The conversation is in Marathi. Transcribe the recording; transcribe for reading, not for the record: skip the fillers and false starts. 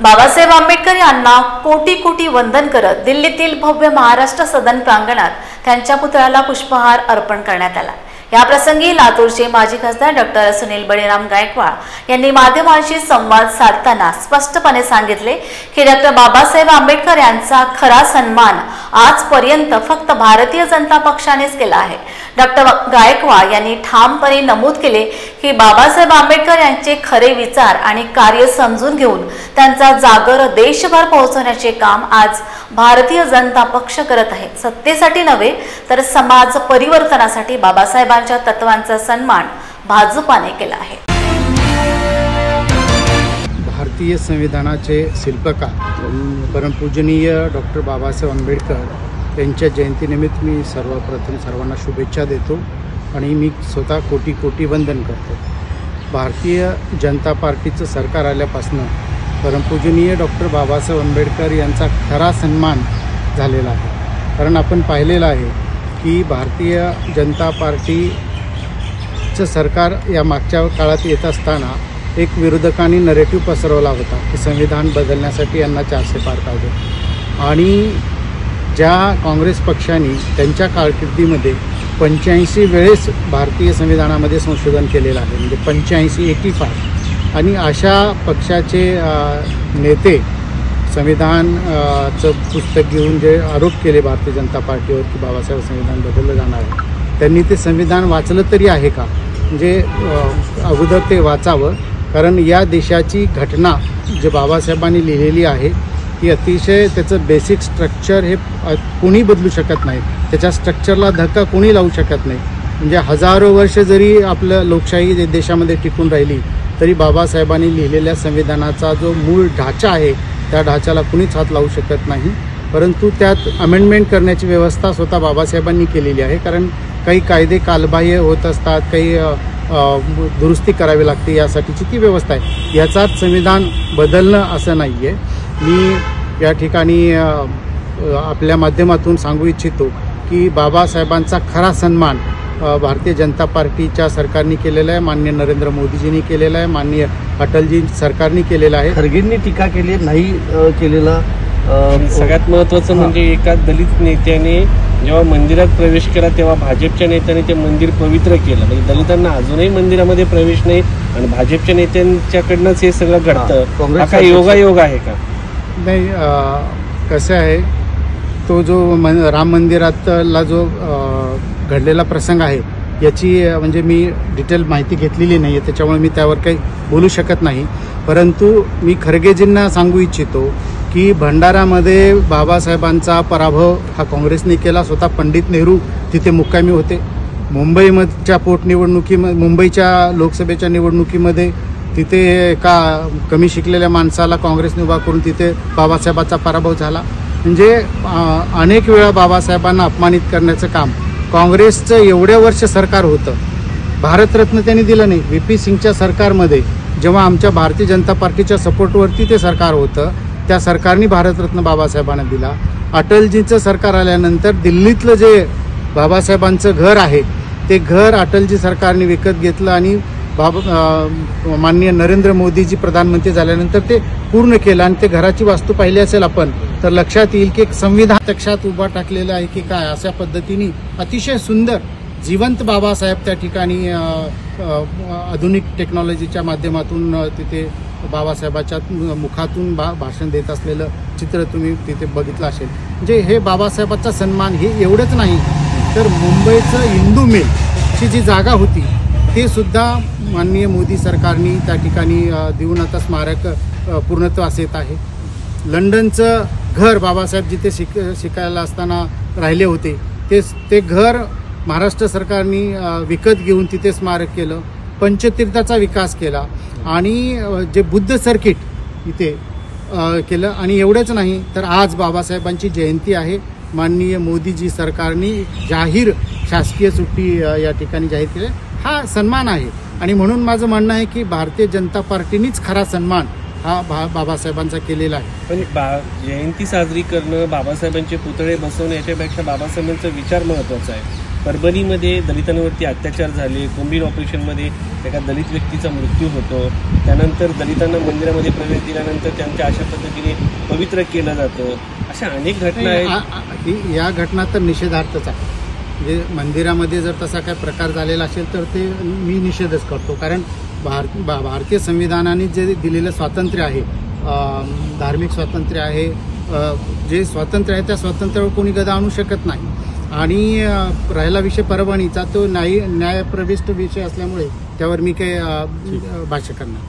बाबासाहेब आंबेडकर यांना कोटी कोटी वंदन करत दिल्लीतील भव्य महाराष्ट्र सदन प्रांगणात त्यांच्या पुतळ्याला पुष्पहार अर्पण करण्यात आला। या प्रसंगी लातूरचे माजी खासदार डॉक्टर सुनील बळीराम गायकवाड यांनी माध्यमांशी संवाद साधताना स्पष्टपणे सांगितले की डॉक्टर बाबासाहेब आंबेडकर यांचा खरा सन्मान आजपर्यंत फक्त भारतीय जनता पक्षानेच केला आहे। डॉक्टर गायकवाड यांनी ठामपणे नमूद केले की बाबासाहेब आंबेडकर यांचे खरे विचार आणि कार्य समजून घेऊन त्यांचा जागर देशभर पोहोचवण्याचे काम आज भारतीय जनता पक्ष करत आहे। सत्तेसाठी नव्हे तर समाज परिवर्तनासाठी बाबासाहेबांच्या तत्वांचा सन्मान भाजपाने केला आहे। भारतीय संविधानाचे शिल्पकार परमपूजनीय डॉक्टर बाबासाहेब आंबेडकर यांच्या जयंतीनिमित्त मी सर्वप्रथम सर्वांना शुभेच्छा देतो आणि मी स्वतः कोटी कोटी वंदन करतो। भारतीय जनता पार्टीचं सरकार आल्यापासून परमपूजनीय डॉक्टर बाबासाहेब आंबेडकर यांचा खरा सन्मान झालेला आहे। कारण आपण पाहिलेलं आहे की भारतीय जनता पार्टीचं सरकार या मागच्या काळात येत असताना एक विरोधकांनी नरेटिव्ह पसरवला होता की संविधान बदलण्यासाठी यांना 400 पार पाहिजे आणि ज्या काँग्रेस पक्षाने त्यांच्या कारकिर्दीमध्ये 85 वेळेस भारतीय संविधानामध्ये संशोधन केलेलं आहे, म्हणजे 85 आणि अशा पक्षाचे नेते संविधानचं पुस्तक घेऊन जे आरोप केले भारतीय जनता पार्टीवर की बाबासाहेब संविधान बदललं जाणार आहे, त्यांनी ते संविधान वाचलं तरी आहे का? म्हणजे अगोदर ते वाचावं, कारण या देशाची घटना जे बाबासाहेबांनी लिहिलेली आहे की अतिशय त्याचं बेसिक स्ट्रक्चर हे कोणी बदलू शकत नाही, त्याच्या स्ट्रक्चरला धक्का कोणी लावू शकत नाही। म्हणजे हजारो वर्ष जरी आपलं लोकशाही देशामध्ये टिकून राहिली तरी बाबासाहेबांनी लिहिलेल्या संविधानाचा जो मूळ ढाचा आहे त्या ढाच्याला कुणीच हात लावू शकत नाही। परंतु त्यात अमेंडमेंट करण्याची व्यवस्था स्वतः बाबासाहेबांनी केलेली आहे, कारण काही कायदे कालबाह्य होत असतात, काही दुरुस्ती करावी लागते, यासाठीची ती व्यवस्था आहे। याचाच संविधान बदलणं असं नाही आहे। मी या ठिकाणी आपल्या माध्यमातून सांगू इच्छितो की बाबासाहेबांचा खरा सन्मान भारतीय जनता पार्टीच्या सरकारने केलेला आहे, माननीय नरेंद्र मोदीजींनी केलेला आहे, माननीय अटलजी सरकारने केलेला आहे। खरगेंनी टीका केली नाही केलेला सगळ्यात महत्त्वाचं म्हणजे एका दलित नेत्याने जेव्हा मंदिरात प्रवेश केला तेव्हा भाजपच्या नेत्याने ते मंदिर पवित्र केलं। म्हणजे दलितांना अजूनही मंदिरामध्ये प्रवेश नाही आणि भाजपच्या नेत्यांच्याकडनंच हे सगळं घडतं। हा काय योगायोग आहे का? नाही, कसं आहे, तो जो राम मंदिरातला जो घडलेला प्रसंग आहे याची म्हणजे मी डिटेल माहिती घेतलेली नाही आहे, त्याच्यामुळे मी त्यावर काही बोलू शकत नाही। परंतु मी खरगेजींना सांगू इच्छितो की भंडारामध्ये बाबासाहेबांचा पराभव हा काँग्रेसने केला। स्वतः पंडित नेहरू तिथे मुक्कामी होते। मुंबईच्या मुंबईच्या लोकसभेच्या निवडणुकीमध्ये तिथे एका कमी शिकलेल्या माणसाला काँग्रेसने उभा करून तिथे बाबासाहेबांचा पराभव झाला। म्हणजे अनेक वेळा बाबासाहेबांना अपमानित करण्याचं काम काँग्रेसचं एवढ्या वर्ष सरकार होतं। भारतरत्न त्यांनी दिलं नाही। VP सिंगच्या सरकारमध्ये जेव्हा आमच्या भारतीय जनता पार्टीच्या सपोर्टवरती ते सरकार होतं, त्या सरकारने भारतरत्न बाबासाहेबांना दिला। अटलजींचं सरकार आल्यानंतर दिल्लीतलं जे बाबासाहेबांचं घर आहे ते घर अटलजी सरकारने विकत घेतलं आणि माननीय नरेंद्र मोदीजी प्रधानमंत्री झाल्यानंतर ते पूर्ण केलं आणि ते घराची वास्तू पाहिली असेल आपण तर लक्षात येईल की एक संविधान प्रत्यक्षात उभा टाकलेलं आहे की काय। अशा पद्धतीने अतिशय सुंदर जिवंत बाबासाहेब त्या ठिकाणी आधुनिक टेक्नॉलॉजीच्या माध्यमातून तिथे बाबासाहेबाच्या मुखातून भाषण देत असलेलं चित्र तुम्ही तिथे बघितलं असेल। म्हणजे हे बाबासाहेबांचा सन्मान हे एवढंच नाही तर मुंबईचं हिंदू मिलची जी जागा होती ते सुद्धा माननीय मोदी सरकारने त्या ठिकाणी देऊन आता स्मारक पूर्णत्वास येत आहे। लंडनचं घर बाबासाहेब जिथे शिकायला असताना राहिले होते ते घर महाराष्ट्र सरकारने विकत घेऊन तिथे स्मारक केलं। पंचतीर्थाचा विकास केला आणि जे बुद्ध सर्किट इथे केलं। आणि एवढंच नाही तर आज बाबासाहेबांची जयंती आहे। माननीय मोदीजी सरकारने जाहीर शासकीय सुट्टी या ठिकाणी जाहीर केली। हा सन्मान आहे आणि म्हणून माझं म्हणणं आहे की भारतीय जनता पार्टीनेच खरा सन्मान हा बाबासाहेबांचा केलेला आहे। पण जयंती साजरी करणं, बाबासाहेबांचे पुतळे बसवणं याच्यापेक्षा बाबासाहेबांचा विचार महत्त्वाचा आहे। परभणीमध्ये दलितांवरती अत्याचार झाले, कोंबीर ऑपरेशनमध्ये एका दलित व्यक्तीचा मृत्यू होतो, त्यानंतर दलितांना मंदिरामध्ये प्रवेश दिल्यानंतर त्यांच्या अशा पद्धतीने पवित्र केलं जातं, अशा अनेक घटना आहेत. या घटना तर निषेधार्थच आहे. म्हणजे मंदिरामध्ये जर तसा काय प्रकार झालेला असेल तर ते मी निषेधच करतो. कारण भारतीय संविधानाने जे दिलेलं स्वातंत्र्य आहे, धार्मिक स्वातंत्र्य आहे, जे स्वातंत्र्य आहे त्या स्वातंत्र्यावर कोणी गदा आणू शकत नाही. आणि राहिला विषय परभणीचा, तो न्यायप्रविष्ट विषय असल्यामुळे त्यावर मी काही भाष्य करणार.